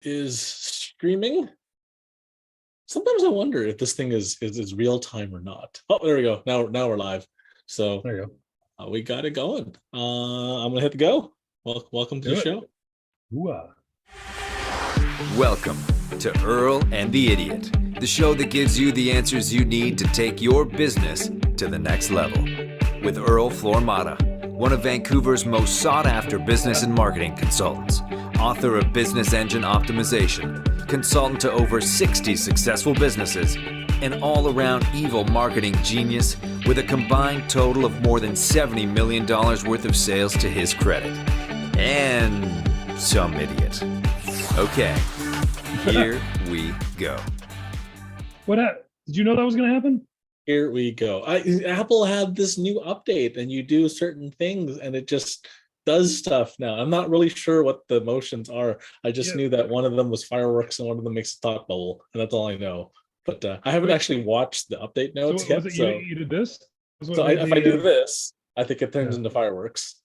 is streaming. Sometimes I wonder if this thing is real time or not. Oh, there we go. Now we're live. So There you we got it going. I'm gonna hit the go. Welcome to the show. go. Welcome to Earl and the Idiot, the show that gives you the answers you need to take your business to the next level. With Earl Flormata, one of Vancouver's most sought-after business and marketing consultants, author of Business Engine Optimization, consultant to over 60 successful businesses, an all-around evil marketing genius with a combined total of more than $70 million worth of sales to his credit. And some idiot. Okay, here we go. Did you know that was going to happen? Here we go. Apple had this new update, and you do certain things, and it just does stuff now. I'm not really sure what the motions are. I just knew that one of them was fireworks and one of them makes a thought bubble, and that's all I know. But I haven't actually watched the update notes yet. You did this? So if I do this, I think it turns into fireworks.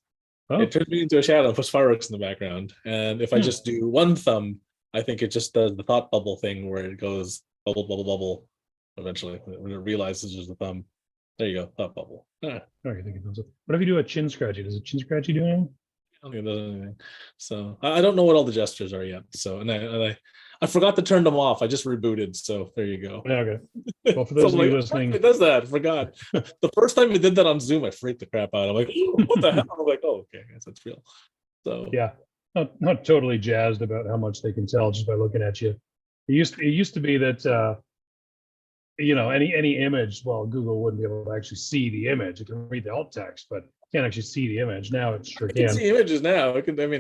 Oh. It turns me into a shadow and puts fireworks in the background. And if I just do one thumb, I think it just does the thought bubble thing where it goes bubble, bubble, bubble. Eventually, when it realizes there's a thumb. There you go, thought bubble. Okay, thank you. What if you do a chin scratchy? Does a chin scratchy do anything? I don't think it does anything. So I don't know what all the gestures are yet. So I forgot to turn them off. I just rebooted. So there you go. Yeah, okay. Well, for those of you listening, it does that. I forgot. The first time it did that on Zoom, I freaked the crap out. I'm like, what the hell? I'm like, oh, okay, I guess that's real. So yeah, not totally jazzed about how much they can tell just by looking at you. It used to be that any image, well, Google wouldn't be able to actually see the image. It can read the alt text, but can't actually see the image. Now it sure can. See images now.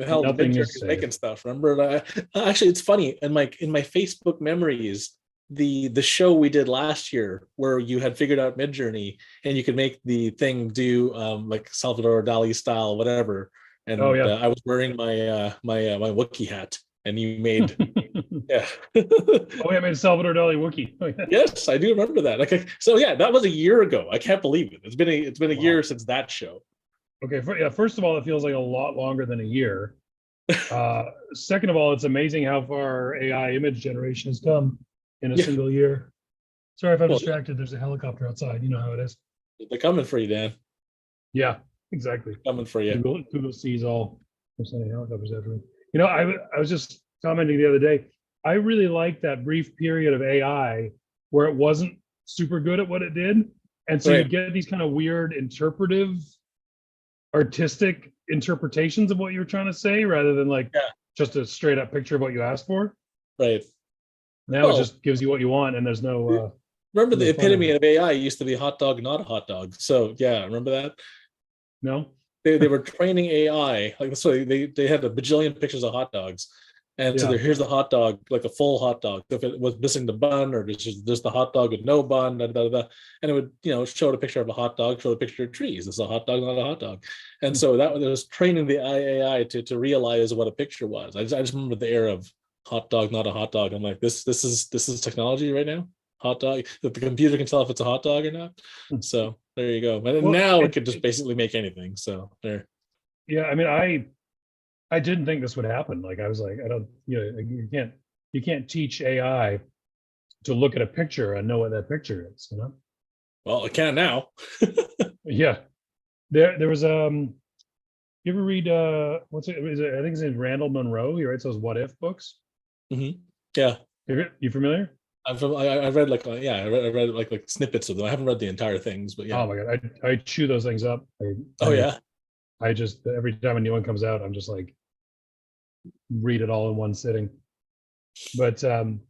Hell, nothing is making stuff. Remember, actually, it's funny. In my Facebook memories, the show we did last year, where you had figured out Midjourney and you could make the thing do like Salvador Dali style, whatever. And I was wearing my my Wookiee hat, and you made. Yeah. I made Salvador Dali Wookiee. Oh, yeah. Yes, I do remember that. Okay, so yeah, that was a year ago. I can't believe it. It's been a year since that show. Okay, first of all, it feels like a lot longer than a year. Second of all, it's amazing how far AI image generation has come in a single year. Sorry if I'm distracted. There's a helicopter outside. You know how it is. They're coming for you, Dan. Yeah, exactly. Coming for you. Google sees all. There's sending helicopters after me. I was just commenting the other day. I really liked that brief period of AI where it wasn't super good at what it did. And so you get these kind of weird artistic interpretations of what you're trying to say, rather than just a straight up picture of what you asked for. Right. Now it just gives you what you want, and there's no. Remember the epitome of AI used to be hot dog, not a hot dog. So yeah, remember that? No. They were training AI, so they had a bajillion pictures of hot dogs. And so here's the hot dog, like a full hot dog. So if it was missing the bun, or just the hot dog with no bun, and it would show a picture of a hot dog, show a picture of trees. This is a hot dog, not a hot dog. And so that was training the AI to realize what a picture was. I just remember the era of hot dog, not a hot dog. I'm like, this is technology right now. Hot dog, that the computer can tell if it's a hot dog or not. So there you go. And now it could just basically make anything. So there. Yeah, I mean, I didn't think this would happen. Like, I was like, I don't, you can't teach AI to look at a picture and know what that picture is, Well, it can now. Yeah. There was you ever read what's it? I think his name's Randall Munroe. He writes those what if books. Mm-hmm. Yeah. You familiar? I read I read like snippets of them. I haven't read the entire things, but yeah. Oh my god, I chew those things up. I just, every time a new one comes out, I'm just like, read it all in one sitting. But in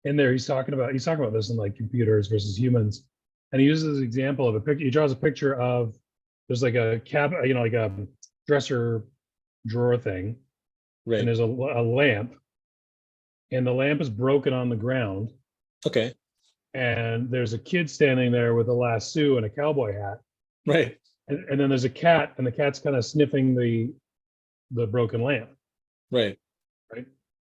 there, he's talking about this in like computers versus humans, and he uses this example of a picture. He draws a picture of, there's like a like a dresser drawer thing, right? And there's a lamp, and the lamp is broken on the ground. Okay. And there's a kid standing there with a lasso and a cowboy hat. Right. And then there's a cat, and the cat's kind of sniffing the broken lamp. Right.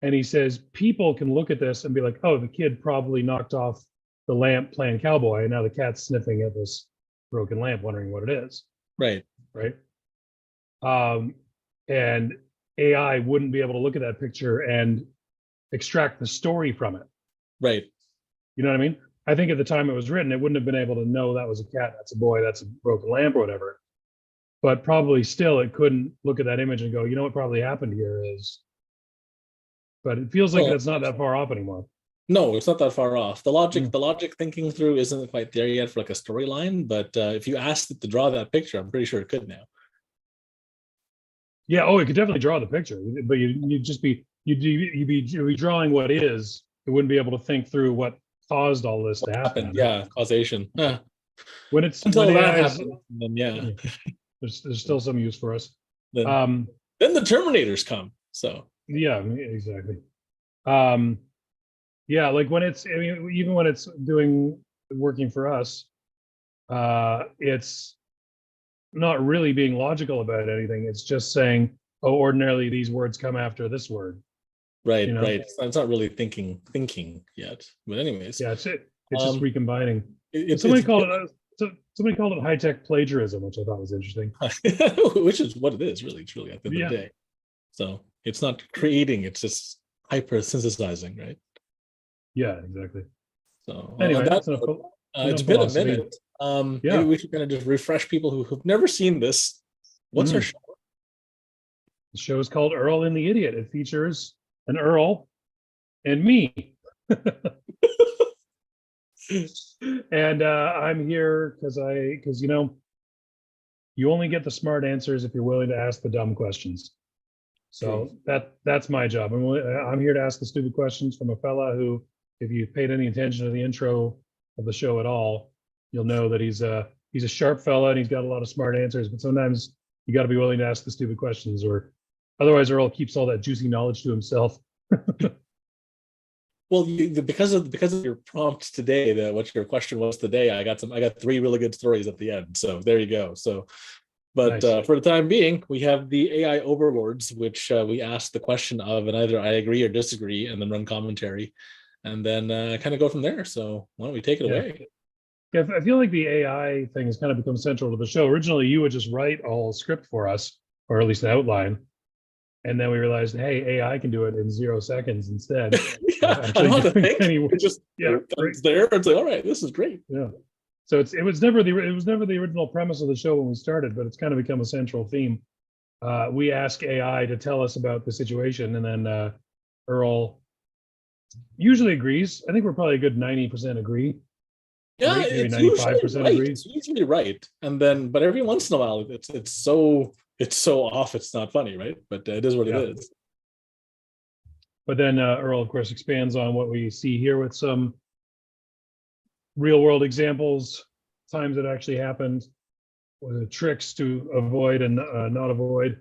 And he says people can look at this and be like, oh, the kid probably knocked off the lamp playing cowboy, and now the cat's sniffing at this broken lamp, wondering what it is. Right. And AI wouldn't be able to look at that picture and extract the story from it. Right. You know what I mean? I think at the time it was written, it wouldn't have been able to know that was a cat, that's a boy, that's a broken lamp or whatever. But probably still, it couldn't look at that image and go, you know what probably happened here is. But it feels like it's not that far off anymore. No, it's not that far off. The logic thinking through isn't quite there yet for like a storyline. But if you asked it to draw that picture, I'm pretty sure it could now. Yeah. Oh, it could definitely draw the picture, but you'd be drawing what is. It wouldn't be able to think through what caused all this to happen. Yeah, causation. When it's until when that happens, then there's still some use for us. Then the Terminators come. So yeah, exactly. Yeah, like when it's, I mean, even when it's working for us, it's not really being logical about anything. It's just saying, oh, ordinarily these words come after this word. Right, you know? Right. It's not really thinking yet. But anyways, yeah, it's just recombining. Somebody called it high-tech plagiarism, which I thought was interesting. Which is what it is, really, truly, at the end of the day. So it's not creating; it's just hyper synthesizing, right? Yeah, exactly. So anyway, it's been a minute. Maybe we should kind of just refresh people who've never seen this. What's our show? The show is called Earl and the Idiot. It features an Earl and me. And I'm here because you know, you only get the smart answers if you're willing to ask the dumb questions. So that's my job. I'm here to ask the stupid questions from a fella who, if you paid any attention to the intro of the show at all, you'll know that he's a sharp fella and he's got a lot of smart answers. But sometimes you got to be willing to ask the stupid questions, or otherwise Earl keeps all that juicy knowledge to himself. Well, because of your prompt today, what your question was today, I got 3 really good stories at the end. So there you go. So, but nice. For the time being, we have the AI overlords, which we ask the question of, and either I agree or disagree, and then run commentary, and then kind of go from there. So why don't we take it away? Yeah, I feel like the AI thing has kind of become central to the show. Originally, you would just write a whole script for us, or at least an outline. And then we realized, hey, AI can do it in 0 seconds instead. I don't have to think. It just comes there and say, all right, this is great. Yeah. So it was never the original premise of the show when we started, but it's kind of become a central theme. We ask AI to tell us about the situation, and then Earl usually agrees. I think we're probably a good 90% agree. Yeah, maybe 95% agree. It's usually right, and then but every once in a while, it's so off, it's not funny, right? But it is what it is. But then Earl, of course, expands on what we see here with some real world examples, times it actually happened, tricks to avoid and not avoid.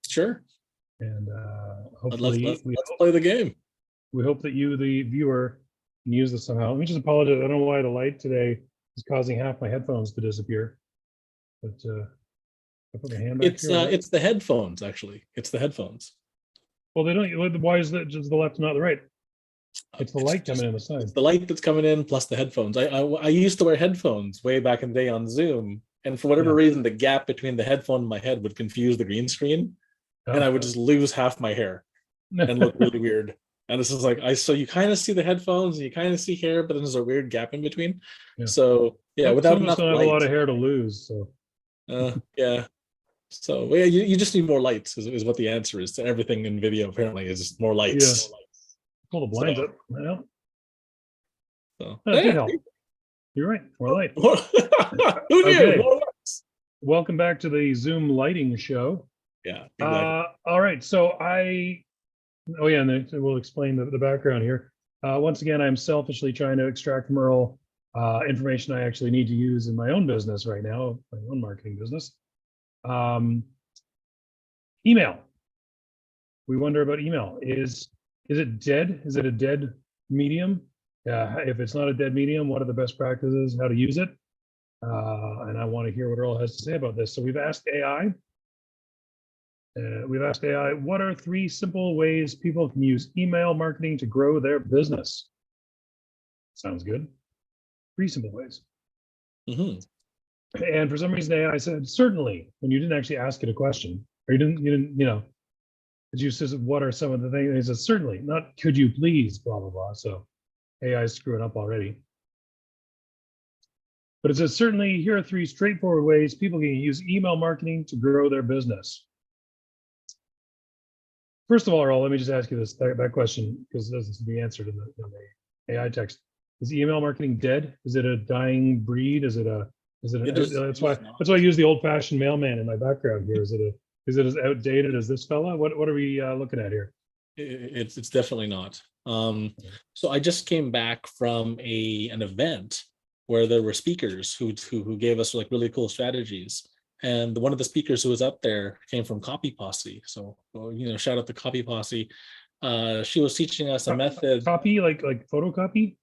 Sure. And hopefully let's play the game. We hope that you, the viewer, can use this somehow. Let me just apologize. I don't know why the light today is causing half my headphones to disappear. But I put my hand back here. It's the headphones, actually. It's the headphones. Well, they don't. Why is that just the left, not the right? It's the light coming in the side. It's the light that's coming in plus the headphones. I used to wear headphones way back in the day on Zoom, and for whatever reason, the gap between the headphone and my head would confuse the green screen, and I would just lose half my hair and look really weird. And this is like so you kind of see the headphones and you kind of see hair, but then there's a weird gap in between. Yeah. So without enough light, have a lot of hair to lose. So yeah. So you just need more lights is what the answer is to everything in video. Apparently, is just more lights. Yeah. Pull the blinds up. Well, so good help. You're right. More light. Who knew? Okay. More lights. Welcome back to the Zoom lighting show. Yeah. Exactly. All right. So and then we'll explain the background here. Once again, I'm selfishly trying to extract from Earl information I actually need to use in my own business right now, my own marketing business. Email. We wonder about email. Is it dead? Is it a dead medium? If it's not a dead medium, what are the best practices, how to use it? And I want to hear what Earl has to say about this. So we've asked AI, what are 3 simple ways people can use email marketing to grow their business? Sounds good. 3 simple ways. Mm-hmm. And for some reason, AI said, certainly, when you didn't actually ask it a question, or you didn't, you says, what are some of the things? And he says, certainly, not could you please, blah, blah, blah. So AI is screwing up already. But it says, certainly, here are 3 straightforward ways people can use email marketing to grow their business. First of all, Earl, let me just ask you that question, because it doesn't be answered in the AI text. Is email marketing dead? Is it a dying breed? Is it that's why I use the old-fashioned mailman in my background here. Is it as outdated as this fella? What are we looking at here? It's definitely not. So I just came back from an event where there were speakers who gave us like really cool strategies. And one of the speakers who was up there came from Copy Posse. So, shout out to Copy Posse. She was teaching us a method. Copy, like photocopy?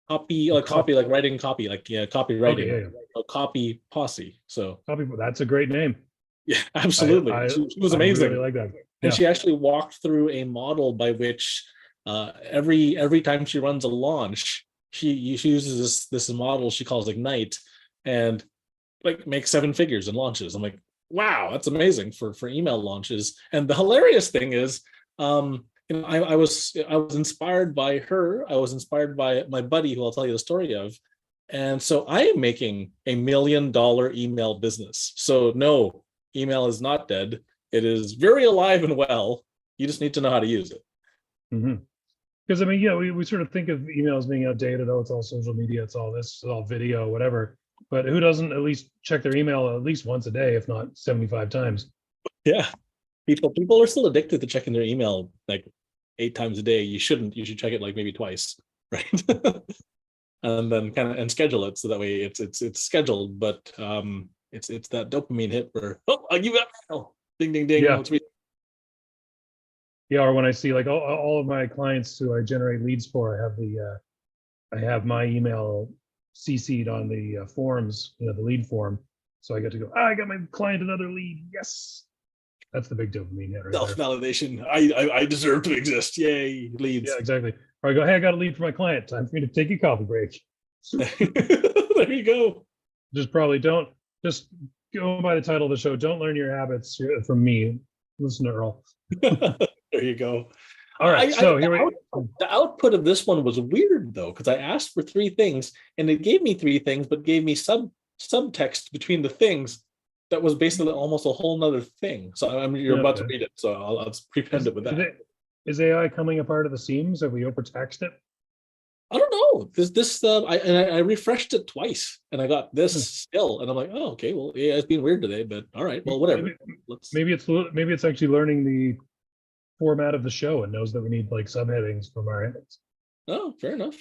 Copy, like writing copy, like copywriting. Okay, yeah. Copy Posse. So Copy, that's a great name. Yeah, absolutely. She was amazing. I really like that. Yeah. And she actually walked through a model by which every time she runs a launch, she uses this model she calls Ignite, and like makes 7 figures in launches. I'm like, wow, that's amazing for email launches. And the hilarious thing is, I was inspired by her. I was inspired by my buddy, who I'll tell you the story of. And so I am making $1 million email business. So no, email is not dead. It is very alive and well. You just need to know how to use it. Because we sort of think of email as being outdated. Oh, it's all social media. It's all this. It's all video, whatever. But who doesn't at least check their email at least once a day, if not 75 times? Yeah, people are still addicted to checking their email like 8 times a day. You shouldn't. You should check it like maybe twice, right? And then and schedule it so that way it's scheduled. But it's that dopamine hit where you got mail, ding ding ding. Yeah. Or when I see like all of my clients who I generate leads for, I have my email CC'd on the forms, the lead form. So I get to go, I got my client another lead. Yes. That's the big dopamine hit right Self-validation. I deserve to exist. Yay, leads. Yeah, exactly. Or I go, hey, I got a lead for my client. Time for me to take a coffee break. There you go. Just go by the title of the show. Don't learn your habits from me. Listen to Earl. There you go. All right. The output of this one was weird though, because I asked for 3 things and it gave me 3 things, but gave me subtext between the things that was basically almost a whole nother thing. So you're about to read it, so I'll prepend it with that. Is AI coming apart of the seams? Have we overtaxed it? I don't know. I refreshed it twice and I got this still, and I'm like, oh, okay, well, yeah, it's being weird today, but all right, well, whatever. Maybe it's actually learning the format of the show and knows that we need like subheadings from our headings. Oh, fair enough.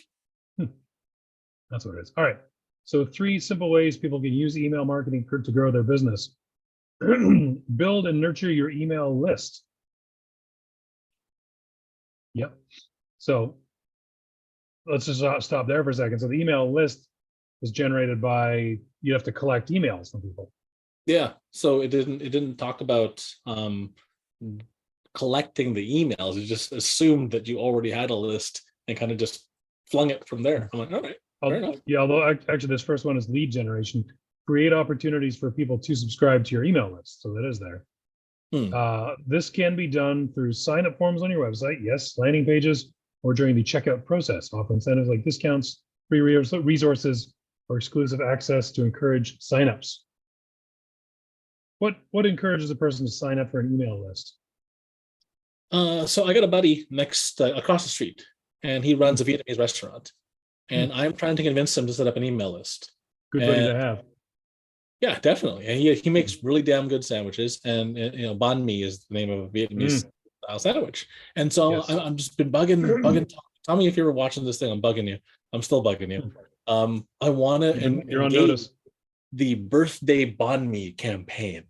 That's what it is. All right. So 3 simple ways people can use email marketing to grow their business. Build and nurture your email list. Yep. So let's just stop there for a second. So the email list is generated by, you have to collect emails from people. Yeah. So it didn't talk about collecting the emails. It just assumed that you already had a list and kind of just flung it from there. I'm like, all right. Fair enough. Yeah, although actually this first one is lead generation. Create opportunities for people to subscribe to your email list. So that is there. This can be done through sign-up forms on your website, yes, landing pages, or during the checkout process. Offer incentives like discounts, free resources, or exclusive access to encourage signups. What encourages a person to sign up for an email list? So I got a buddy across the street, and he runs a Vietnamese restaurant. And I'm trying to convince him to set up an email list. Good buddy to have. Yeah, definitely. And he makes really damn good sandwiches. And banh mi is the name of a Vietnamese style sandwich. And so yes. I'm just been bugging. Tell me if you were watching this thing. I'm bugging you. I'm still bugging you. I want to you're on notice. The birthday banh mi campaign.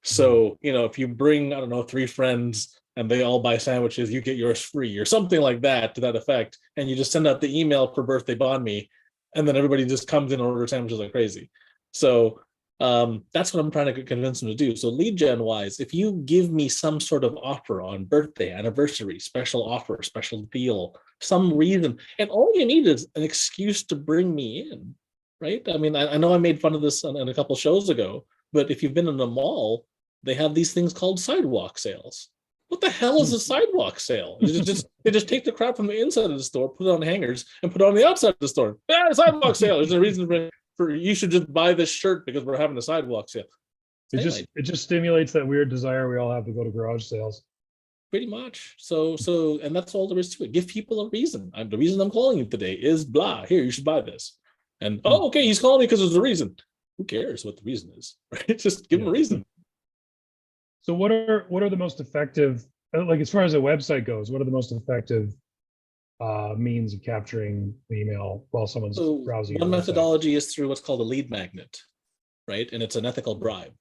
So if you bring 3 friends and they all buy sandwiches, you get yours free or something like that, to that effect. And you just send out the email for birthday banh mi, and then everybody just comes in and orders sandwiches like crazy. So that's what I'm trying to convince them to do. So lead gen wise, if you give me some sort of offer on birthday, anniversary, special offer, special deal, some reason, and all you need is an excuse to bring me in, right? I mean, I know I made fun of this on a couple shows ago, but if you've been in a mall, they have these things called sidewalk sales. What the hell is a sidewalk sale? They just take the crap from the inside of the store, put it on hangers, and put it on the outside of the store. Yeah, sidewalk sale. There's a reason for you should just buy this shirt because we're having a sidewalk sale. It just stimulates that weird desire we all have to go to garage sales. Pretty much. So and that's all there is to it. Give people a reason. The reason I'm calling you today is blah. Here, you should buy this. And okay, he's calling me because there's a reason. Who cares what the reason is? Right? Just give him a reason. So what are the most effective, like as far as a website goes, what are the most effective means of capturing the email while someone's browsing? One methodology is through what's called a lead magnet, right? And it's an ethical bribe.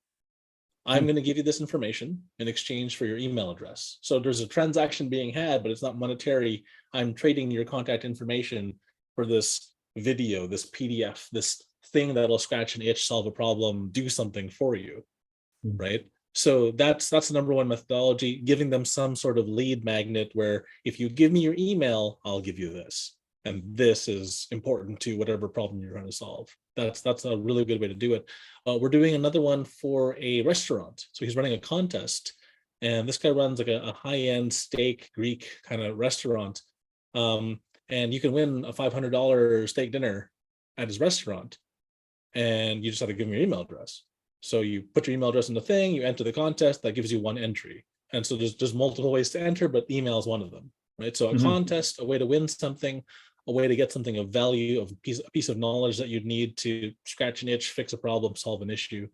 I'm going to give you this information in exchange for your email address. So there's a transaction being had, but it's not monetary. I'm trading your contact information for this video, this PDF, this thing that'll scratch an itch, solve a problem, do something for you, right? So that's the number one methodology, giving them some sort of lead magnet where if you give me your email, I'll give you this. And this is important to whatever problem you're trying to solve. That's a really good way to do it. We're doing another one for a restaurant. So he's running a contest. And this guy runs like a high-end steak Greek kind of restaurant. And you can win a $500 steak dinner at his restaurant. And you just have to give him your email address. So you put your email address in the thing, you enter the contest, that gives you one entry. And so there's multiple ways to enter, but email is one of them, right? So a contest, a way to win something, a way to get something of value, a piece of knowledge that you'd need to scratch an itch, fix a problem, solve an issue,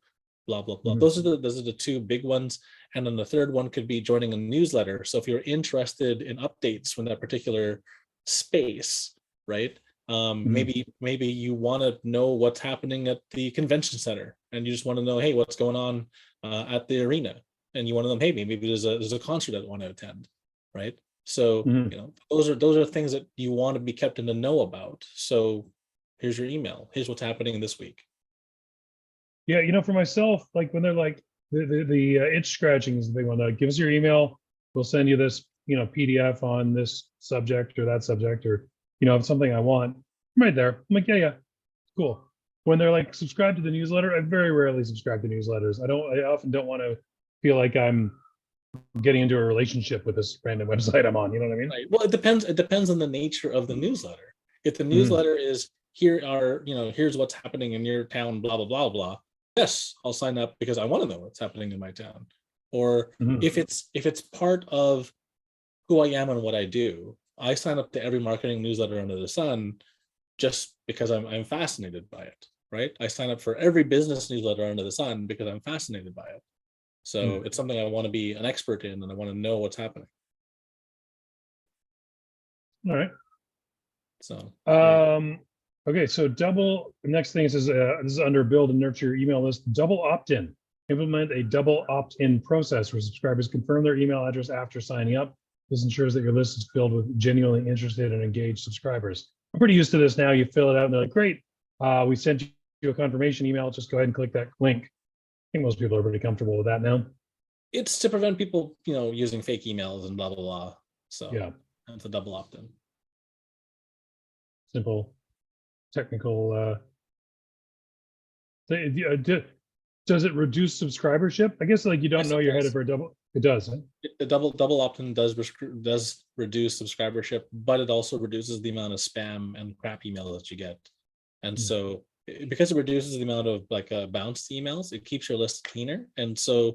blah, blah, blah. Those are the two big ones. And then the third one could be joining a newsletter. So if you're interested in updates from that particular space, right? Maybe you want to know what's happening at the convention center and you just want to know, hey, what's going on at the arena, and you want to know, hey, maybe there's a concert I want to attend, right? So those are things that you want to be kept in the know about. So here's your email, here's what's happening this week. Yeah, for myself, like when they're like the itch scratching is the big one. Like, give us your email, we'll send you this PDF on this subject or that subject, or if it's something I want, I'm right there. I'm like, yeah, cool. When they're like, subscribe to the newsletter, I very rarely subscribe to newsletters. I often don't want to feel like I'm getting into a relationship with this random website I'm on. You know what I mean? Right. Well, it depends on the nature of the newsletter. If the newsletter is here's what's happening in your town, blah, blah, blah, blah. Yes, I'll sign up because I want to know what's happening in my town. Or if it's part of who I am and what I do, I sign up to every marketing newsletter under the sun just because I'm fascinated by it, right? I sign up for every business newsletter under the sun because I'm fascinated by it. So it's something I want to be an expert in, and I want to know what's happening. All right. So okay, so next thing is this is under build and nurture your email list. Double opt-in. Implement a double opt-in process where subscribers confirm their email address after signing up. This ensures that your list is filled with genuinely interested and engaged subscribers. I'm pretty used to this now. You fill it out and they're like, great, we sent you a confirmation email. Just go ahead and click that link. I think most people are pretty comfortable with that now. It's to prevent people, using fake emails and blah, blah, blah. So yeah, it's a double opt-in. Simple, technical. Does it reduce subscribership? I guess you don't know you're headed for a double. It does. Huh? The double opt-in does reduce subscribership, but it also reduces the amount of spam and crap email that you get. And so because it reduces the amount of bounced emails, it keeps your list cleaner. And so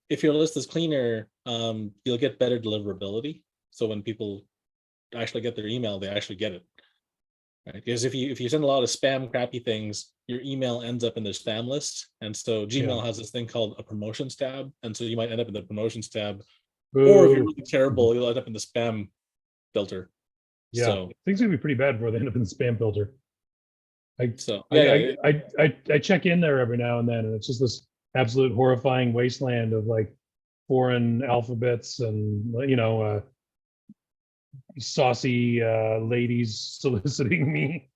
if your list is cleaner, you'll get better deliverability. So when people actually get their email, they actually get it. Right? Because if you send a lot of spam crappy things, your email ends up in the spam list. And so Gmail has this thing called a promotions tab. And so you might end up in the promotions tab. Ooh. Or if you're really terrible, you'll end up in the spam filter. Yeah, so things are gonna be pretty bad before they end up in the spam filter. I check in there every now and then, and it's just this absolute horrifying wasteland of foreign alphabets and saucy ladies soliciting me.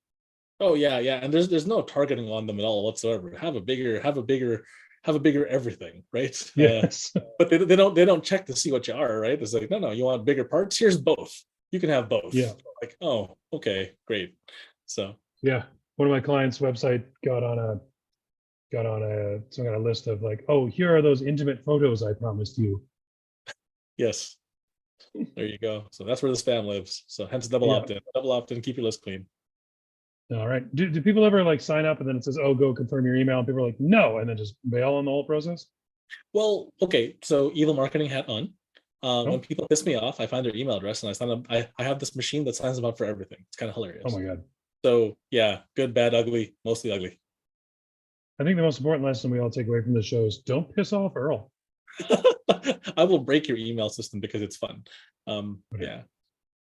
Oh yeah, and there's no targeting on them at all whatsoever. Have a bigger everything, right? Yes. But they don't check to see what you are, right? It's like, no, you want bigger parts? Here's both. You can have both. Yeah. Oh, okay, great. So yeah, one of my clients' website got on some kind of list of oh, here are those intimate photos I promised you. Yes. There you go. So that's where the spam lives. So hence double opt-in. Double opt-in, keep your list clean. All right. Do people ever like sign up and then it says, "Oh, go confirm your email," and people are like, "No," and then just bail on the whole process? Well, okay. So evil marketing hat on. When people piss me off, I find their email address and I sign up. I have this machine that signs them up for everything. It's kind of hilarious. Oh my God. So yeah, good, bad, ugly, mostly ugly. I think the most important lesson we all take away from the show is don't piss off Earl. I will break your email system because it's fun. Yeah.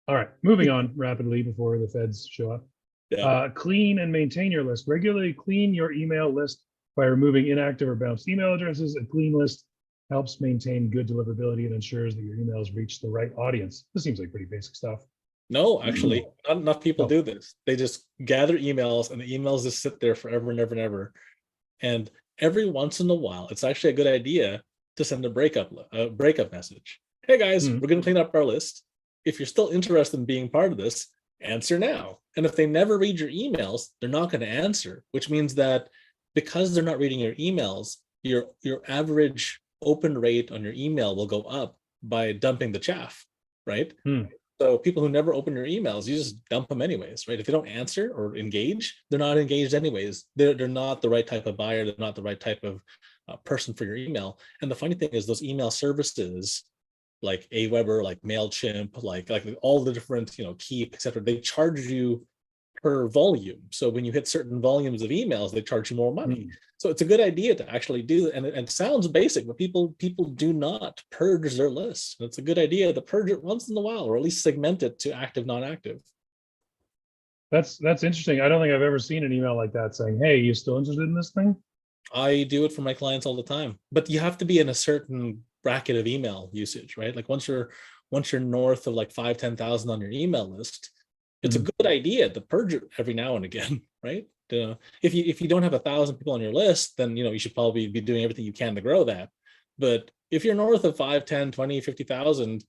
All right. Moving on rapidly before the feds show up. Yeah. Clean and maintain your list. Regularly clean your email list by removing inactive or bounced email addresses. A clean list helps maintain good deliverability and ensures that your emails reach the right audience. This seems like pretty basic stuff. No, actually, not enough people do this. They just gather emails and the emails just sit there forever and ever and ever. And every once in a while, it's actually a good idea to send a breakup message. Hey guys, we're going to clean up our list. If you're still interested in being part of this, answer now. And if they never read your emails, they're not going to answer, which means that because they're not reading your emails, your average open rate on your email will go up by dumping the chaff, right? So people who never open your emails, you just dump them anyways, right? If they don't answer or engage, they're not engaged anyways. They're not the right type of buyer. They're not the right type of person for your email. And the funny thing is those email services like Aweber, like MailChimp, like all the different, Keep, etc. They charge you per volume. So when you hit certain volumes of emails, they charge you more money. So it's a good idea to actually do it. And it sounds basic, but people do not purge their list. And it's a good idea to purge it once in a while, or at least segment it to active, non-active. That's interesting. I don't think I've ever seen an email like that saying, "Hey, you still interested in this thing?" I do it for my clients all the time, but you have to be in a certain bracket of email usage, right? Like once you're north of like 5,000-10,000 on your email list, it's a good idea to purge it every now and again, right? If you don't have 1,000 people on your list, then you should probably be doing everything you can to grow that. But if you're north of 5, 10, 20, 50,000,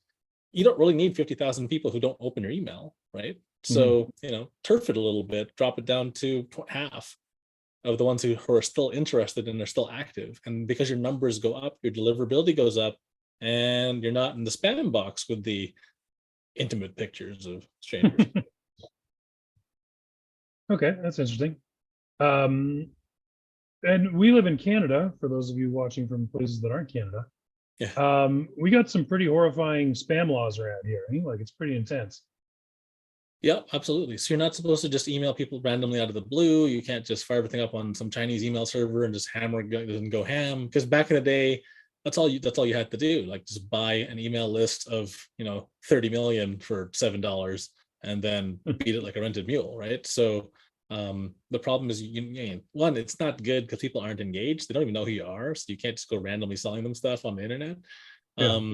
you don't really need 50,000 people who don't open your email, right? So turf it a little bit, drop it down to half of the ones who are still interested and are still active. And because your numbers go up, your deliverability goes up, and you're not in the spam box with the intimate pictures of strangers. Okay, that's interesting. And we live in Canada, for those of you watching from places that aren't Canada. Yeah. We got some pretty horrifying spam laws around here. Like it's pretty intense. Yeah, absolutely. So you're not supposed to just email people randomly out of the blue. You can't just fire everything up on some Chinese email server and just hammer it and go ham. Because back in the day, that's all you had to do. Like just buy an email list of 30 million for $7 and then beat it like a rented mule, right? So the problem is one, it's not good because people aren't engaged. They don't even know who you are, so you can't just go randomly selling them stuff on the internet. Yeah.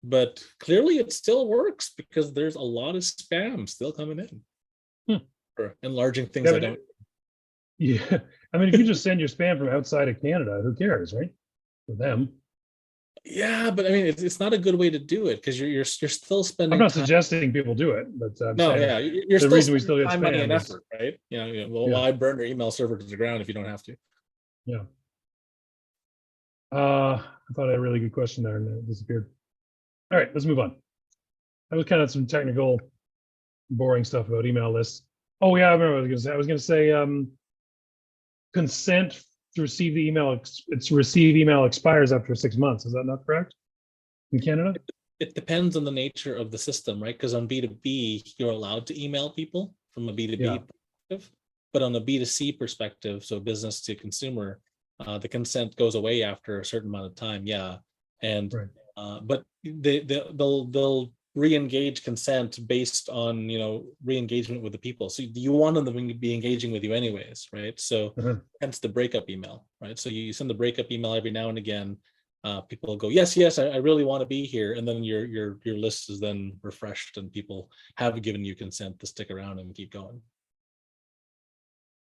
But clearly it still works because there's a lot of spam still coming in for enlarging things. Yeah, I mean, if you just send your spam from outside of Canada, who cares, right? For them. Yeah, but I mean, it's not a good way to do it because you're still spending. I'm not suggesting people do it, but you're the reason we still get time, spam money, and is, effort, right? Why burn your email server to the ground if you don't have to? Yeah. I thought I had a really good question there and it disappeared. All right, let's move on. That was kind of some technical, boring stuff about email lists. Oh yeah, I remember what I was going to say. Consent to receive the email. Receive email expires after 6 months. Is that not correct in Canada? It depends on the nature of the system, right? Because on B2B, you're allowed to email people from a B2B perspective, but on a B2C perspective, so business to consumer, the consent goes away after a certain amount of time. Yeah, and but they'll re-engage consent based on re-engagement with the people. So you want them to be engaging with you anyways, right? So hence the breakup email, right? So you send the breakup email every now and again. People will go, yes, I really want to be here, and then your list is then refreshed, and people have given you consent to stick around and keep going.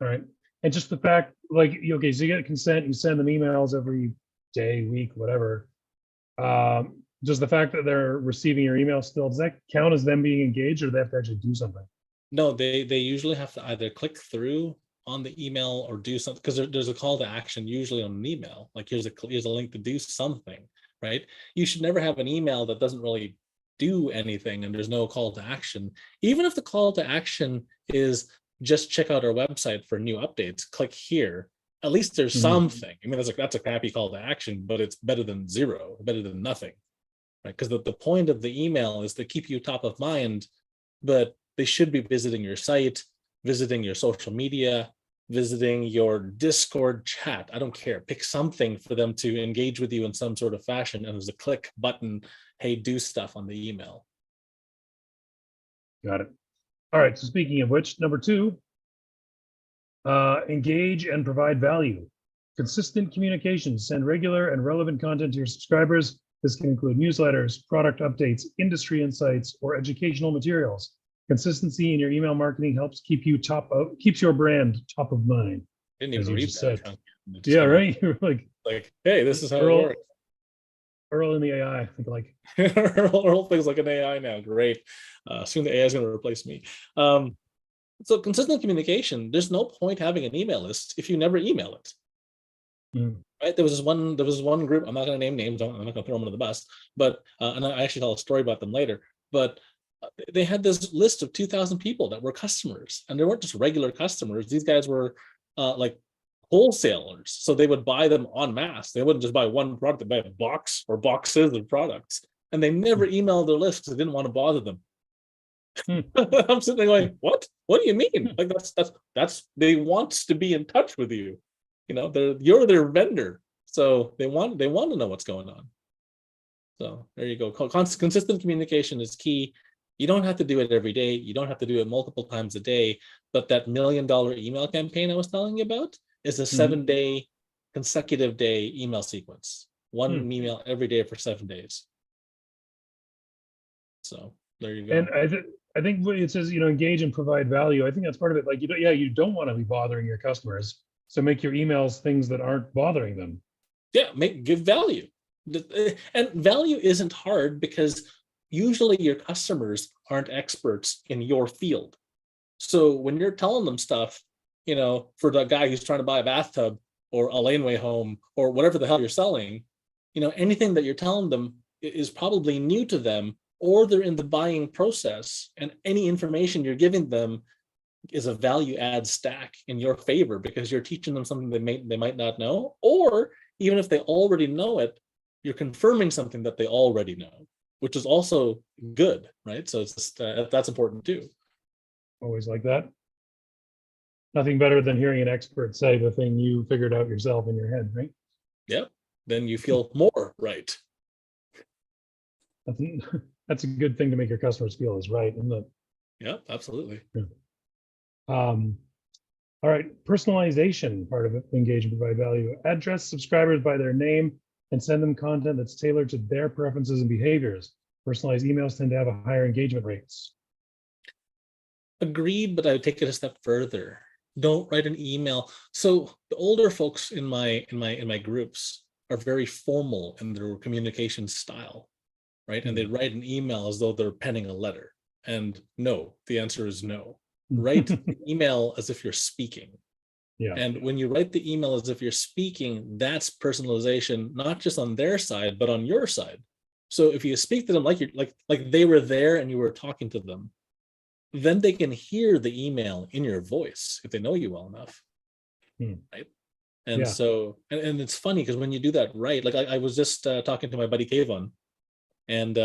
All right, and just the fact, like, okay, so you get consent, you send them emails every day, week, whatever. Does the fact that they're receiving your email still, does that count as them being engaged, or do they have to actually do something? No, they usually have to either click through on the email or do something, because there's a call to action usually on an email. Like here's a link to do something, right? You should never have an email that doesn't really do anything and there's no call to action. Even if the call to action is just check out our website for new updates, click here. At least there's something. I mean, that's a crappy call to action, but it's better than zero, better than nothing, right? Because the point of the email is to keep you top of mind, but they should be visiting your site, visiting your social media, visiting your Discord chat. I don't care. Pick something for them to engage with you in some sort of fashion. And there's a click button, hey, do stuff on the email. Got it. All right. So speaking of which, number 2, engage and provide value. Consistent communications. Send regular and relevant content to your subscribers. This can include newsletters, product updates, industry insights, or educational materials. Consistency in your email marketing helps keeps your brand top of mind. Didn't even read that. Yeah, right. You're like, hey, this is how Earl, it works. Earl in the AI. I think like Earl thinks like an AI now. Great. Soon the AI is going to replace me. So consistent communication. There's no point having an email list if you never email it. Right? There was one group. I'm not going to name names. I'm not going to throw them under the bus. But and I actually tell a story about them later. But they had this list of 2,000 people that were customers, and they weren't just regular customers. These guys were like wholesalers, so they would buy them en masse. They wouldn't just buy one product; they buy a box or boxes of products, and they never emailed their list because they didn't want to bother them. I'm sitting there going, "What? What do you mean? Like that's they want to be in touch with you. You know, you're their vendor, so they want to know what's going on." So there you go. Consistent communication is key. You don't have to do it every day. You don't have to do it multiple times a day. But that $1 million email campaign I was telling you about is a 7-day consecutive day email sequence. One email every day for 7 days. So there you go. And I think when it says, engage and provide value, I think that's part of it. Like, you don't want to be bothering your customers. So make your emails things that aren't bothering them. Yeah, give value. And value isn't hard because usually your customers aren't experts in your field. So when you're telling them stuff, for the guy who's trying to buy a bathtub or a laneway home or whatever the hell you're selling, anything that you're telling them is probably new to them, or they're in the buying process, and any information you're giving them is a value add stack in your favor because you're teaching them something they might not know, or even if they already know it, you're confirming something that they already know, which is also good, right? So it's just, that's important too. Always like that. Nothing better than hearing an expert say the thing you figured out yourself in your head, right? Yep. Then you feel more right. That's a good thing to make your customers feel is right, isn't it? Yeah, absolutely. Yeah. All right, personalization, part of it, engage and provide value. Address subscribers by their name and send them content that's tailored to their preferences and behaviors. Personalized emails tend to have a higher engagement rates. Agreed, but I would take it a step further. Don't write an email. So the older folks in my groups are very formal in their communication style, right? And they write an email as though they're penning a letter. And no, the answer is no. Write the email as if you're speaking. Yeah. And when you write the email as if you're speaking, that's personalization, not just on their side, but on your side. So if you speak to them like they were there and you were talking to them, then they can hear the email in your voice if they know you well enough, right? And so, and it's funny because when you do that right, like I was just talking to my buddy Kayvon, and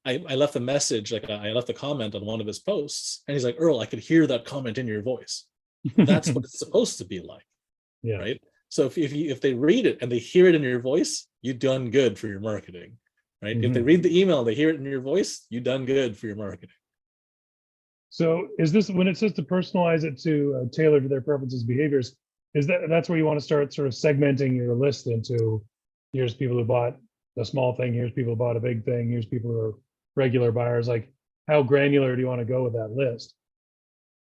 I left a message, like I left a comment on one of his posts, and he's like, "Earl, I could hear that comment in your voice." That's what it's supposed to be like, right? So if they read it and they hear it in your voice, you've done good for your marketing, right? If they read the email and they hear it in your voice, you've done good for your marketing. So is this, when it says to personalize it to tailor to their preferences, behaviors, that's where you want to start sort of segmenting your list into, here's people who bought a small thing, here's people who bought a big thing, here's people who are regular buyers. Like, how granular do you want to go with that list?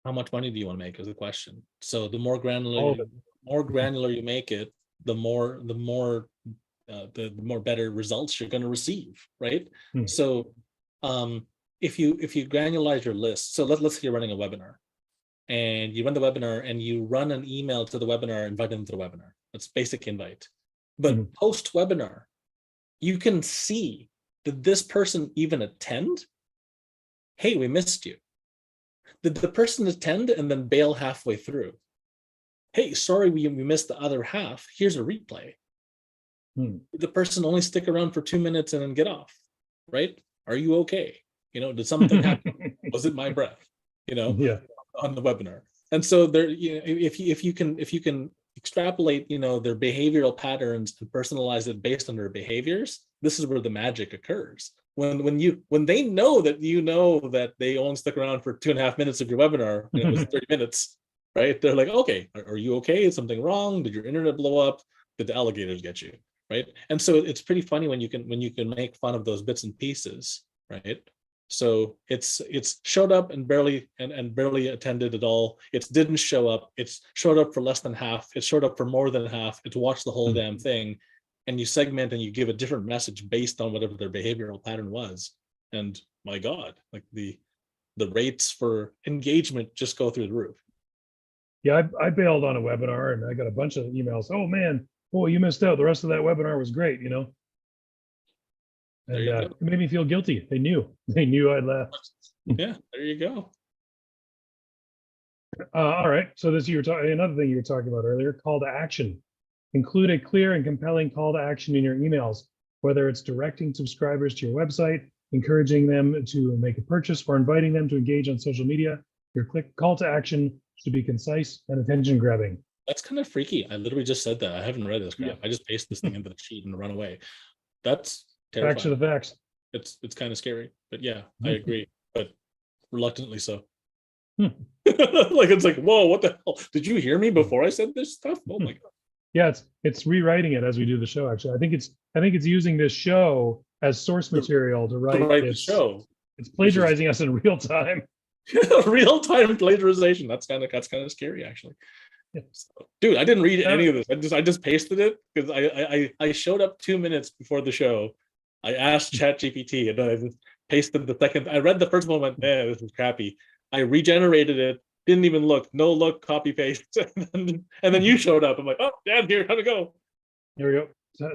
How much money do you want to make is the question. So the more granular you make it, the more better results you're going to receive, right? So if you granularize your list, so let's say you're running a webinar, and you run the webinar and you run an email to the webinar, invite them to the webinar. That's basic invite. But post webinar, you can see, did this person even attend? Hey, we missed you. Did the person attend and then bail halfway through? Hey, sorry, we missed the other half. Here's a replay. Did the person only stick around for 2 minutes and then get off? Right? Are you okay? Did something happen? Was it my breath? On the webinar. And so there, if you can extrapolate, their behavioral patterns and personalize it based on their behaviors, this is where the magic occurs. When they know that they only stuck around for 2.5 minutes of your webinar and it was 30 minutes, right? They're like, okay, are you okay? Is something wrong? Did your internet blow up? Did the alligators get you? Right? And so it's pretty funny when you can make fun of those bits and pieces, right? So it's showed up and barely attended at all. It didn't show up. It's showed up for less than half. It showed up for more than half. It's watched the whole damn thing. And you segment and you give a different message based on whatever their behavioral pattern was. And my God, like the rates for engagement just go through the roof. Yeah, I bailed on a webinar and I got a bunch of emails. Oh man, boy, you missed out. The rest of that webinar was great, And it made me feel guilty. They knew I'd left. Yeah, there you go. All right. So another thing you were talking about earlier, call to action. Include a clear and compelling call to action in your emails, whether it's directing subscribers to your website, encouraging them to make a purchase, or inviting them to engage on social media. Your call to action should be concise and attention grabbing. That's kind of freaky. I literally just said that. I haven't read this crap. Yeah. I just paste this thing into the sheet and run away. That's terrifying. Facts are the facts. It's kind of scary, but yeah, I agree, but reluctantly so. It's like, whoa, what the hell? Did you hear me before I said this stuff? Oh my God. Yeah, it's rewriting it as we do the show. Actually, I think it's using this show as source material to write the show. It's plagiarizing us in real time. Real time plagiarization. That's kind of scary, actually. Yeah. So, dude, I didn't read any of this. I just pasted it because I showed up 2 minutes before the show. I asked ChatGPT and then I just pasted the second. I read the first one, went, this is crappy. I regenerated it. Didn't even look. No look. Copy paste. and then you showed up. I'm like, oh, damn, here, how'd it go? Here we go.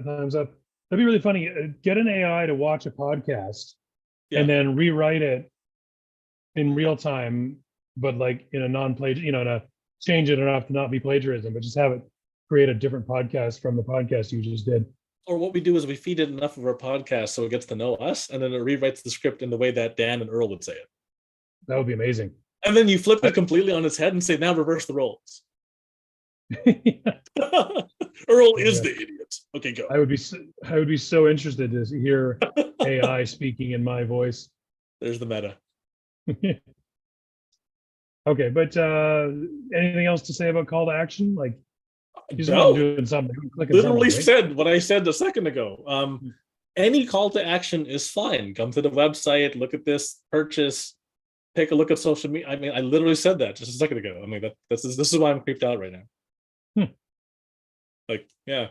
Thumbs up. That'd be really funny. Get an AI to watch a podcast and then rewrite it in real time, but like in a to change it enough to not be plagiarism, but just have it create a different podcast from the podcast you just did. Or what we do is we feed it enough of our podcast so it gets to know us, and then it rewrites the script in the way that Dan and Earl would say it. That would be amazing. And then you flip it completely on its head and say, now reverse the roles. Earl is the idiot. Okay, go. I would be so interested to hear AI speaking in my voice. There's the meta. Okay, but anything else to say about call to action? Like, doing something. Literally said what I said a second ago. Any call to action is fine. Come to the website, look at this, purchase, take a look at social media. I mean, I literally said that just a second ago. I mean, this is why I'm creeped out right now. Like, yeah.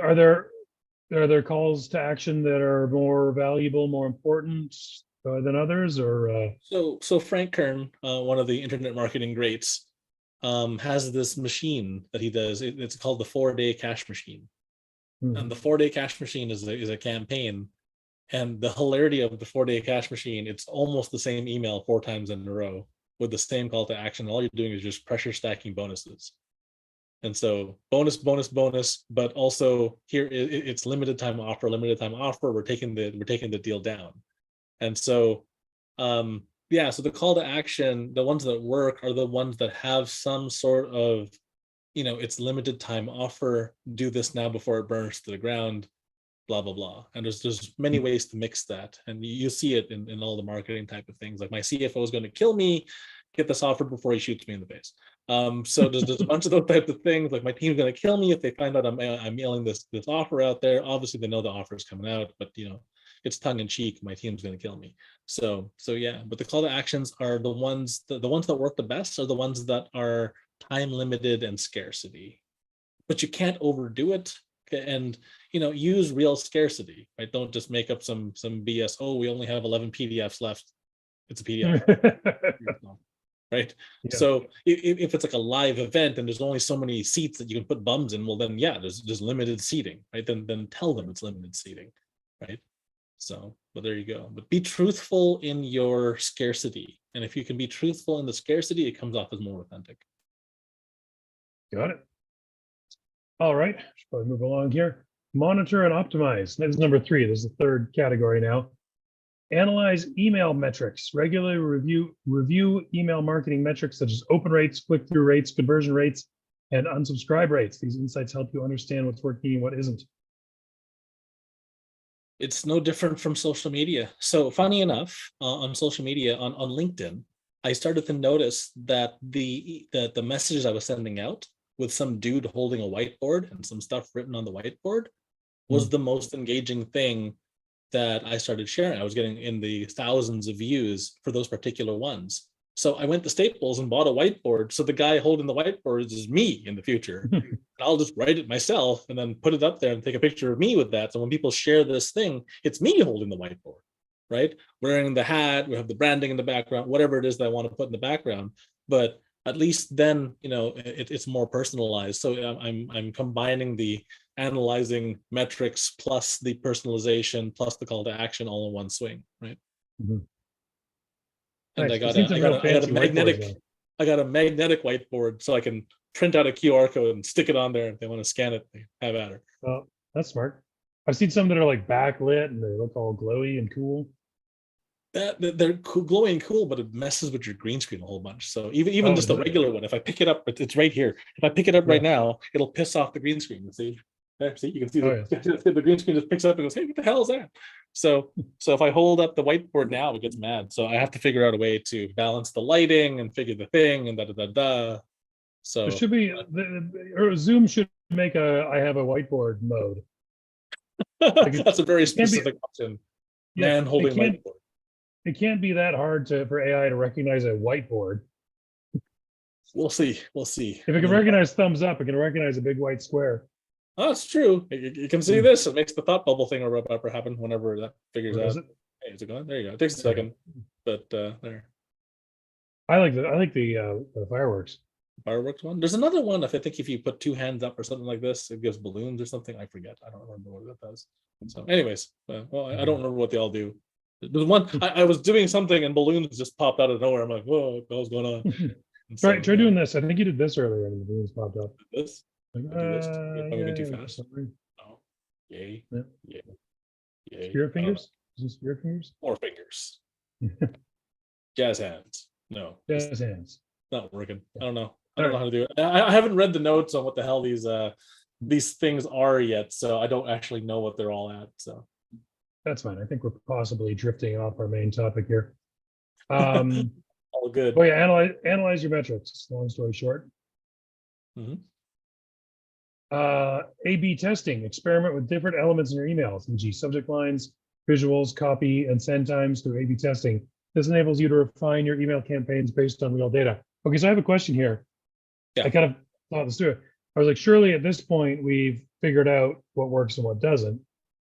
Are there calls to action that are more valuable, more important than others, or? So Frank Kern, one of the internet marketing greats, has this machine that he does. It's called the 4-day cash machine. And the 4-day cash machine is a campaign. And the hilarity of the 4-day cash machine, it's almost the same email 4 times in a row with the same call to action. All you're doing is just pressure stacking bonuses. And so bonus, but also here it's limited time offer. We're taking the deal down. And so, so the call to action, the ones that work are the ones that have some sort of, it's limited time offer. Do this now before it burns to the ground. Blah blah blah. And there's many ways to mix that, and you see it in all the marketing type of things. Like, my CFO is going to kill me. Get this offer before he shoots me in the face. So there's a bunch of those types of things. Like, my team's going to kill me if they find out I'm mailing this offer out there. Obviously, they know the offer is coming out, but it's tongue in cheek. My team's going to kill me. So yeah. But the call to actions are the ones that work the best are the ones that are time limited and scarcity. But you can't overdo it. And use real scarcity, right? Don't just make up some BS. Oh, we only have 11 PDFs left. It's a PDF. right? Yeah. So if it's like a live event and there's only so many seats that you can put bums in, well then yeah, there's limited seating, right? Then tell them it's limited seating, right? So, but there you go. But be truthful in your scarcity, and if you can be truthful in the scarcity, it comes off as more authentic. Got it. All right, should probably move along here. Monitor and optimize. This is number 3. This is the third category now. Analyze email metrics. Regularly review email marketing metrics such as open rates, click-through rates, conversion rates, and unsubscribe rates. These insights help you understand what's working and what isn't. It's no different from social media. So funny enough, on social media, on LinkedIn, I started to notice that the messages I was sending out with some dude holding a whiteboard and some stuff written on the whiteboard was the most engaging thing that I started sharing. I was getting in the thousands of views for those particular ones. So I went to Staples and bought a whiteboard. So the guy holding the whiteboard is me in the future. And I'll just write it myself and then put it up there and take a picture of me with that. So when people share this thing, it's me holding the whiteboard, right? Wearing the hat, we have the branding in the background, whatever it is that I want to put in the background. But at least then, it's more personalized. So I'm combining the analyzing metrics plus the personalization plus the call to action all in one swing, right? Mm-hmm. And nice. I got a magnetic whiteboard so I can print out a QR code and stick it on there. If they want to scan it, they have at it. Oh, that's smart. I've seen some that are like backlit and they look all glowy and cool. They're glowy and cool, but it messes with your green screen a whole bunch. So even just a regular one, if I pick it up, it's right here. If I pick it up right now, it'll piss off the green screen. See, there, see, you can see the green screen just picks up and goes, "Hey, what the hell is that?" So if I hold up the whiteboard now, it gets mad. So I have to figure out a way to balance the lighting and figure the thing and da. So there should be or Zoom should make I have a whiteboard mode. That's a very specific option. Man holding whiteboard. It can't be that hard for AI to recognize a whiteboard. We'll see. If it can recognize thumbs up, it can recognize a big white square. Oh, that's true. You can see this. It makes the thought bubble thing or whatever happen whenever that figures out. Hey, is it going? There you go. It takes a second, but there. I like the fireworks. Fireworks one. There's another one. I think if you put 2 hands up or something like this, it gives balloons or something. I forget. I don't remember what that does. So, anyways, I don't remember what they all do. There's one. I was doing something and balloons just popped out of nowhere. I'm like, whoa, what the hell's going on? Try doing this. I think you did this earlier and the balloons popped up. This. Moving too fast. Oh, yay! Yeah. Yay! Spirit fingers? Is it spirit fingers? More fingers. Jazz hands. No. Jazz hands. Not working. I don't know. I don't know how to do it. I haven't read the notes on what the hell these things are yet, so I don't actually know what they're all at. So that's fine. I think we're possibly drifting off our main topic here. All good. Oh yeah, analyze your metrics. Long story short. Mm-hmm. A/B testing. Experiment with different elements in your emails, e.g., subject lines, visuals, copy, and send times through A/B testing. This enables you to refine your email campaigns based on real data. Okay, so I have a question here. Yeah. I kind of thought this through. I was like, surely at this point we've figured out what works and what doesn't.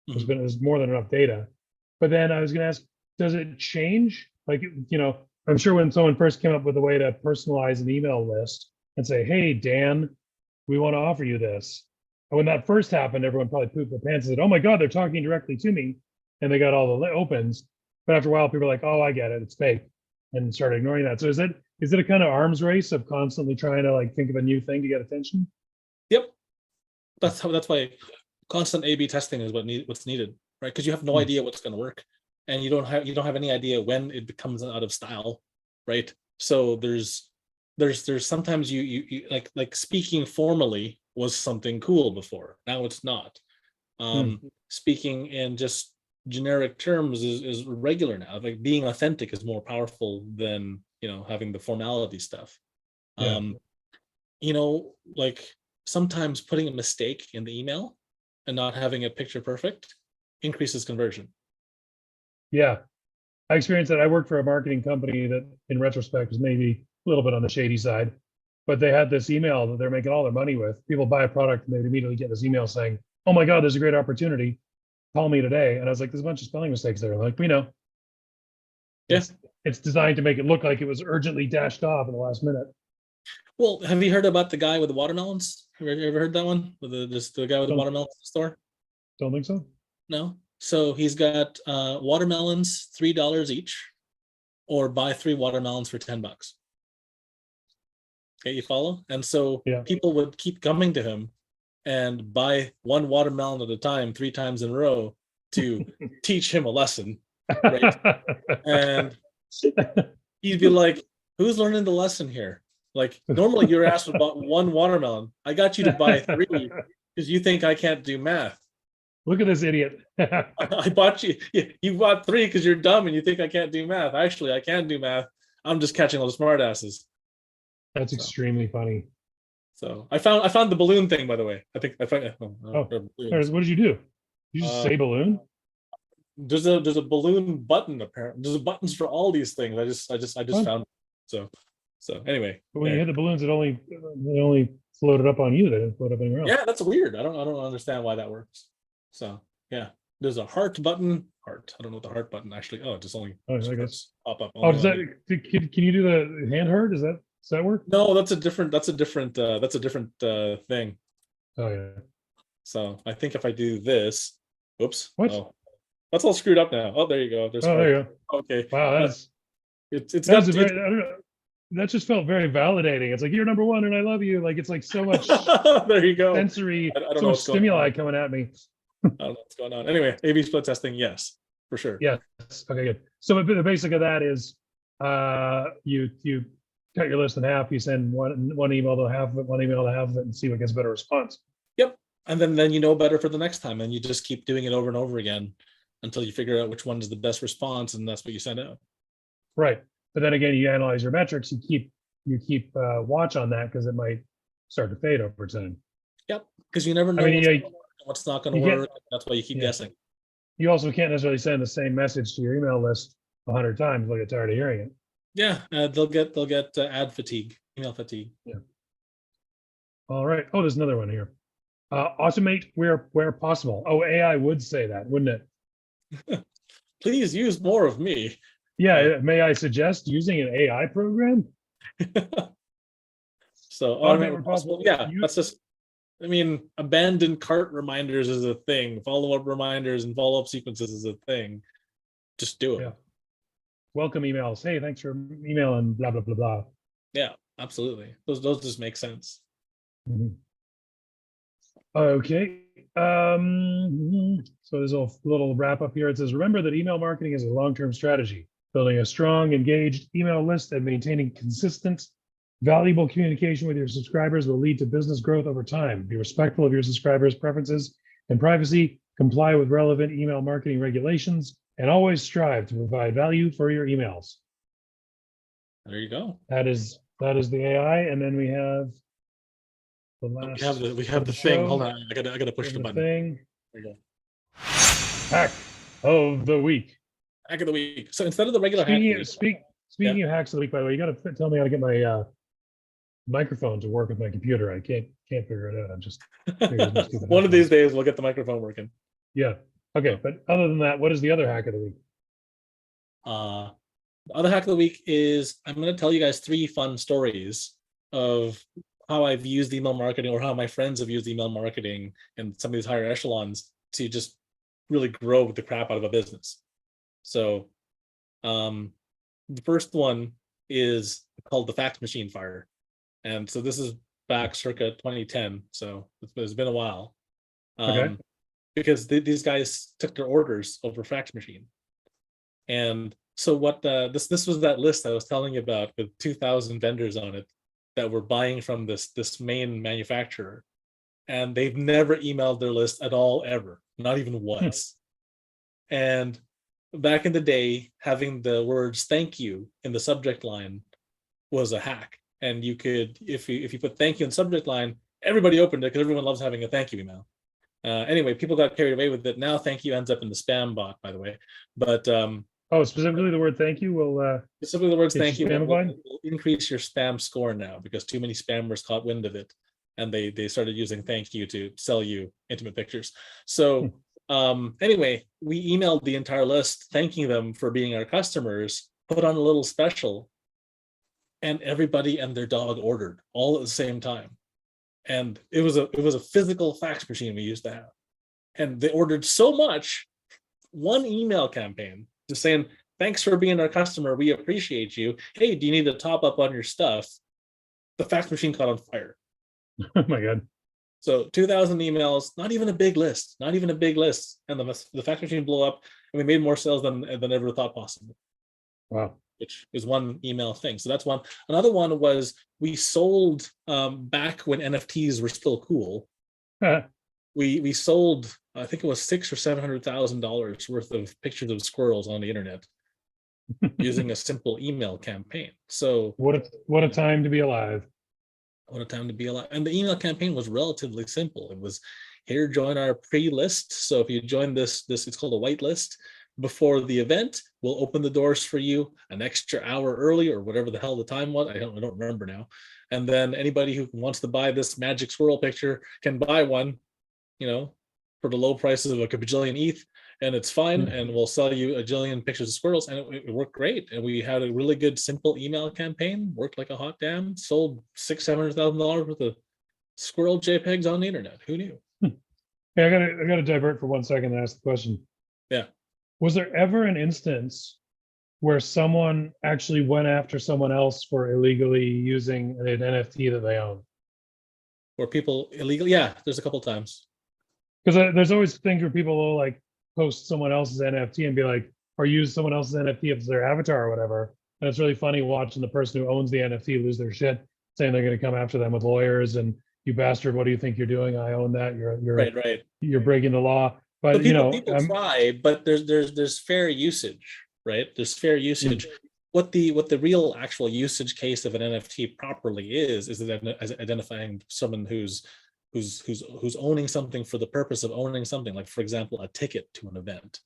Mm-hmm. There's more than enough data. But then I was going to ask, does it change? Like, I'm sure when someone first came up with a way to personalize an email list and say, hey, Dan, we want to offer you this. And when that first happened, everyone probably pooped their pants and said, oh my God, they're talking directly to me. And they got all the opens. But after a while, people are like, oh, I get it, it's fake, and started ignoring that. So is it a kind of arms race of constantly trying to like think of a new thing to get attention? Yep. That's why constant A/B testing is what's needed, right? Because you have no idea what's going to work. And you don't have any idea when it becomes out of style, right? So there's sometimes you like speaking formally was something cool before. Now it's not. Speaking in just generic terms is regular now. Like being authentic is more powerful than having the formality stuff. Yeah. Like sometimes putting a mistake in the email and not having it picture perfect increases conversion. Yeah, I experienced that. I worked for a marketing company that in retrospect was maybe a little bit on the shady side, but they had this email that they're making all their money with. People buy a product and they'd immediately get this email saying, oh my God, there's a great opportunity. Call me today. And I was like, there's a bunch of spelling mistakes there. I'm like, we know. Yes. it's designed to make it look like it was urgently dashed off in the last minute. Well, have you heard about the guy with the watermelons? Have you ever heard that one? With the guy with the watermelons in the store? Don't think so. No. So he's got watermelons $3 each, or buy 3 watermelons for $10. Okay, you follow? And so people would keep coming to him and buy 1 watermelon at a time, 3 times in a row to teach him a lesson. Right? And he'd be like, "Who's learning the lesson here? Like, normally you're asked about 1 watermelon. I got you to buy 3 because you think I can't do math. Look at this idiot." I bought you. You bought 3 because you're dumb and you think I can't do math. Actually, I can do math. I'm just catching all the smart asses. That's extremely funny. So I found the balloon thing, by the way. I think I found. What did you do? You just say balloon? There's a balloon button apparently. There's buttons for all these things. I just found it. So anyway. But when you hit the balloons, it only floated up on you. They didn't float up anywhere else. Yeah, that's weird. I don't understand why that works. So yeah, there's a heart button. Heart. I don't know what the heart button actually. Oh, it just only I guess pop up. Oh, does that? Can you do the hand heart? Does that work? No, that's a different thing. Oh yeah. So I think if I do this, oops. What? Oh, that's all screwed up now. Oh, there you go. There you go. Okay. Wow, that just felt very validating. It's like, you're number 1 and I love you. Like, it's like so much there you go. Sensory, I don't so know much stimuli coming at me. I don't know what's going on. Anyway, A/B split testing, yes, for sure. Yes. Okay, good. So the basic of that is you cut your list in half, you send one email to half of it, one email to half of it, and see what gets a better response. Yep. And then you know better for the next time, and you just keep doing it over and over again until you figure out which one is the best response, and that's what you send out. Right. But then again, you analyze your metrics, you keep watch on that, because it might start to fade over time. Yep. Because you never know what's not going to work. That's why you keep guessing. You also can't necessarily send the same message to your email list 100 times. They'll get tired of hearing it. Yeah, they'll get ad fatigue, email fatigue. Yeah. All right. Oh, there's another one here. Automate where possible. Oh, AI would say that, wouldn't it? Please use more of me. Yeah. May I suggest using an AI program? So automate where possible. Yeah, that's just. I mean, abandoned cart reminders is a thing. Follow-up reminders and follow-up sequences is a thing. Just do it. Yeah. Welcome emails. Hey, thanks for emailing, blah, blah, blah, blah. Yeah, absolutely. Those just make sense. Mm-hmm. Okay. So there's a little wrap up here. It says, remember that email marketing is a long-term strategy. Building a strong, engaged email list and maintaining consistent, valuable communication with your subscribers will lead to business growth over time. Be respectful of your subscribers' preferences and privacy, comply with relevant email marketing regulations, and always strive to provide value for your emails. There you go. That is the AI, and then we have the last. We have the thing. Hold on, I gotta push the button. Thing. There you go. Hack of the week. Hack of the week. So instead of the regular speaking of hacks of the week, by the way, you got to tell me how to get my microphone to work with my computer. I can't figure it out. I'm just one of these days we'll get the microphone working. Yeah. Okay, but other than that, what is the other hack of the week? The other hack of the week is I'm going to tell you guys 3 fun stories of how I've used email marketing, or how my friends have used email marketing and some of these higher echelons to just really grow the crap out of a business. So the first one is called the fax machine fire. And so this is back circa 2010. So it's been a while. Okay. Because these guys took their orders over fax machine. And so what this was that list I was telling you about with 2,000 vendors on it that were buying from this main manufacturer. And they've never emailed their list at all, ever, not even once. And back in the day, having the words "thank you" in the subject line was a hack. And you could, if you put "thank you" in the subject line, everybody opened it because everyone loves having a thank you email. Anyway, people got carried away with it. Now "thank you" ends up in the spam bot, by the way. But specifically the word "thank you" will specifically the words "thank you" will increase your spam score now, because too many spammers caught wind of it, and they started using "thank you" to sell you intimate pictures. So anyway, we emailed the entire list thanking them for being our customers, put on a little special, and everybody and their dog ordered all at the same time. And it was a physical fax machine we used to have. And they ordered so much, one email campaign just saying, thanks for being our customer. We appreciate you. Hey, do you need to top up on your stuff? The fax machine caught on fire. Oh my God. So 2,000 emails, not even a big list. And the fax machine blew up, and we made more sales than ever thought possible. Wow. Which is one email thing. So that's one. Another one was we sold back when NFTs were still cool. We sold, I think it was $600,000 or $700,000 worth of pictures of squirrels on the internet using a simple email campaign. So what a time to be alive. What a time to be alive. And the email campaign was relatively simple. It was, here, join our pre-list. So if you join this, it's called a white list. Before the event, we'll open the doors for you an extra hour early, or whatever the hell the time was. I don't remember now. And then anybody who wants to buy this magic squirrel picture can buy one, for the low prices of a bajillion ETH, and it's fine. And we'll sell you a jillion pictures of squirrels. And it worked great. And we had a really good, simple email campaign, worked like a hot damn, sold $600,000-$700,000 worth of squirrel JPEGs on the internet. Who knew? Hey, I gotta divert for 1 second and ask the question. Yeah. Was there ever an instance where someone actually went after someone else for illegally using an NFT that they own? Where people illegally? Yeah, there's a couple times. Because there's always things where people will like post someone else's NFT and be like, or use someone else's NFT as their avatar or whatever. And it's really funny watching the person who owns the NFT lose their shit, saying they're going to come after them with lawyers and, you bastard, what do you think you're doing? I own that. You're right. You're breaking the law. But people try, but there's fair usage, right? There's fair usage. What the real actual usage case of an NFT properly is identifying someone who's owning something for the purpose of owning something, like, for example, a ticket to an event,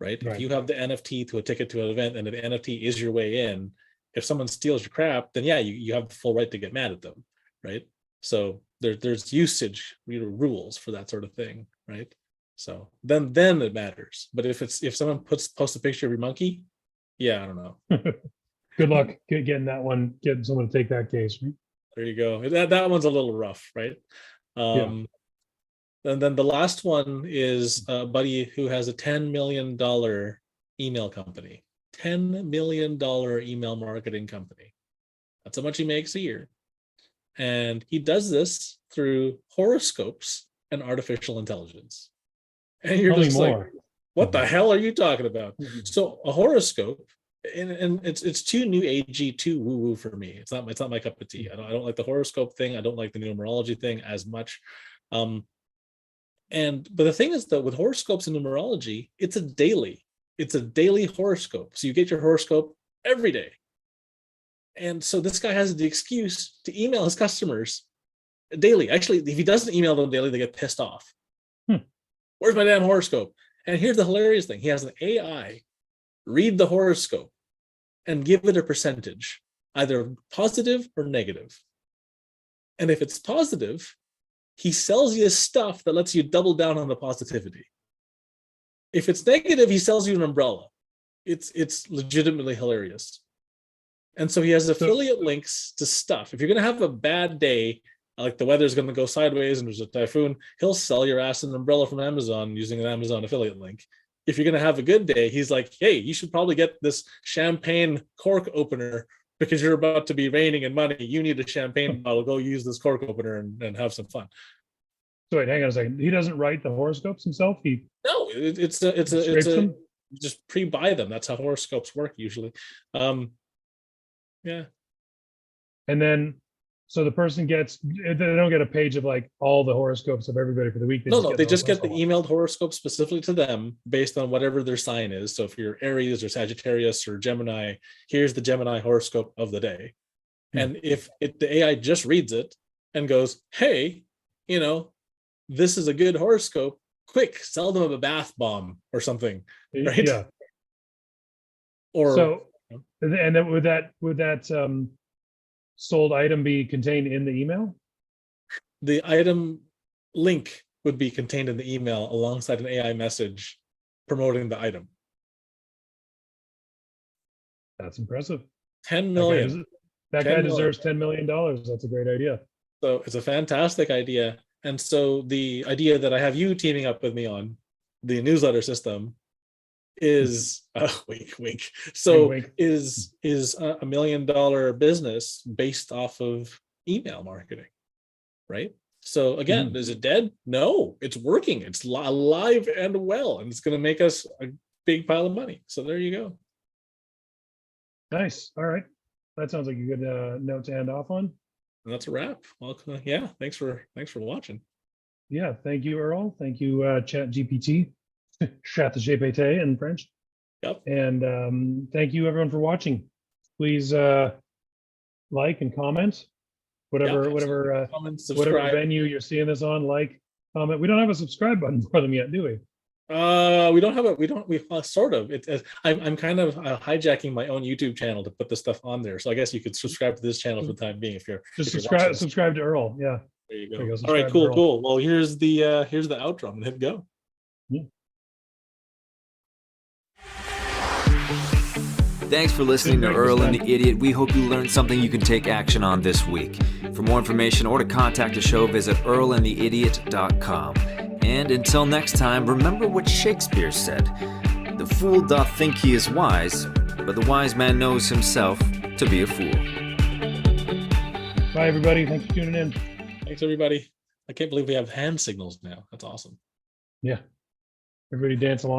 right? If you have the NFT to a ticket to an event, and the NFT is your way in, if someone steals your crap, then yeah, you have the full right to get mad at them, right? So there's usage rules for that sort of thing, right? So then it matters. But if someone posts a picture of your monkey, yeah, I don't know. Good luck getting that one, getting someone to take that case. Right? There you go. That one's a little rough, right? And then the last one is a buddy who has a $10 million email company. $10 million email marketing company. That's how much he makes a year. And he does this through horoscopes and artificial intelligence. And you're just like, what the hell are you talking about? So a horoscope, and it's too new agey, too woo-woo for me. It's not my cup of tea. I don't like the horoscope thing. I don't like the numerology thing as much. But the thing is that with horoscopes and numerology, it's a daily horoscope. So you get your horoscope every day. And so this guy has the excuse to email his customers daily. Actually, if he doesn't email them daily, they get pissed off. Where's my damn horoscope? And here's the hilarious thing. He has an AI read the horoscope and give it a percentage, either positive or negative. And if it's positive, he sells you stuff that lets you double down on the positivity. If it's negative, he sells you an umbrella. It's legitimately hilarious. And so he has affiliate links to stuff. If you're going to have a bad day, like the weather's going to go sideways and there's a typhoon, he'll sell your ass an umbrella from Amazon using an Amazon affiliate link. If you're going to have a good day, he's like, hey, you should probably get this champagne cork opener because you're about to be raining in money. You need a champagne bottle. Go use this cork opener and have some fun. So wait, hang on a second. He doesn't write the horoscopes himself? No, it's just pre-buy them. That's how horoscopes work usually. Yeah. And then, so the person they don't get a page of like all the horoscopes of everybody for the week. They just get the emailed horoscope specifically to them based on whatever their sign is. So if you're Aries or Sagittarius or Gemini, here's the Gemini horoscope of the day. And if the AI just reads it and goes, hey, this is a good horoscope, quick, sell them a bath bomb or something, right? Yeah. And then would that sold item be contained in the email? The item link would be contained in the email alongside an AI message promoting the item. That's impressive. 10 million. That guy deserves $10 million. That's a great idea. So it's a fantastic idea. And so the idea that I have you teaming up with me on, the newsletter system, is wink wink. So wink, wink. is a $1 million business based off of email marketing, right? So again, is it dead? No, it's working. It's alive and well, and it's going to make us a big pile of money. So there you go. Nice. All right, that sounds like a good note to end off on. And that's a wrap. Well, yeah, thanks for watching. Yeah, thank you, Earl. Thank you, ChatGPT, ChatGPT in French. Yep. And thank you, everyone, for watching. Please like and comment. Whatever venue you're seeing this on, like, comment. We don't have a subscribe button for them yet, do we? We don't have we sort of. I'm kind of hijacking my own YouTube channel to put this stuff on there. So I guess you could subscribe to this channel for the time being if you're subscribe to Earl. Yeah. There you go. All right, cool. Well, here's the outro. I'm gonna hit go. Yeah. Thanks for listening to Earl and the Idiot. We hope you learned something you can take action on this week. For more information or to contact the show, visit earlandtheidiot.com. And until next time, remember what Shakespeare said. The fool doth think he is wise, but the wise man knows himself to be a fool. Bye, everybody. Thanks for tuning in. Thanks, everybody. I can't believe we have hand signals now. That's awesome. Yeah. Everybody dance along.